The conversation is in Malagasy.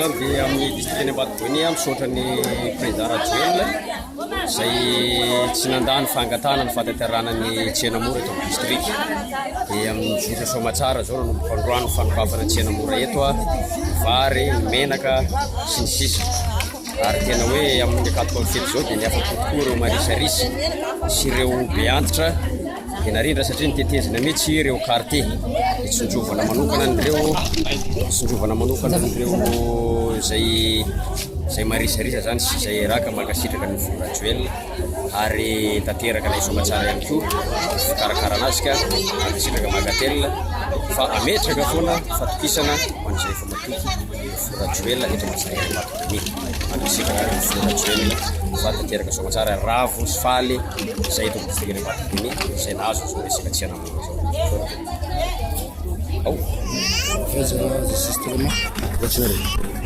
zany dia amin'ny district Ambatoboeny misaotra ny président Rajoelina izay tsy nandany fangatana ny fataterana ny tsenamora eto amin'ny district. Dia amin'ny jour somatsara zao nanomboka androany fanokafana tsenamora eto vary, menaka sy ny sisa. Ary tena hoe amin'ny 4 fety zao dia niafaka tokoa ireo marisarisy sy ireo be antitra dia narindra satria nitetezina mihitsy ireo quartier tsindrovana manokana n'ireo zay marisarisa zany sy zay raka mankasitraka ny Rajoelina ary tanteraka ilay somatsara ihany koa fikarakara anazy ka mankasitraka magatelina fa ametraka foana fatokisana ho an'izay efa matoky Rajoelina eto Masarika Ambatoboeny mankasitraka ny Rajoelina fa tanteraka somatsara ravo sy faly izay eto district Ambatoboeny izay nahazo zao resaka tsy hanamona zao.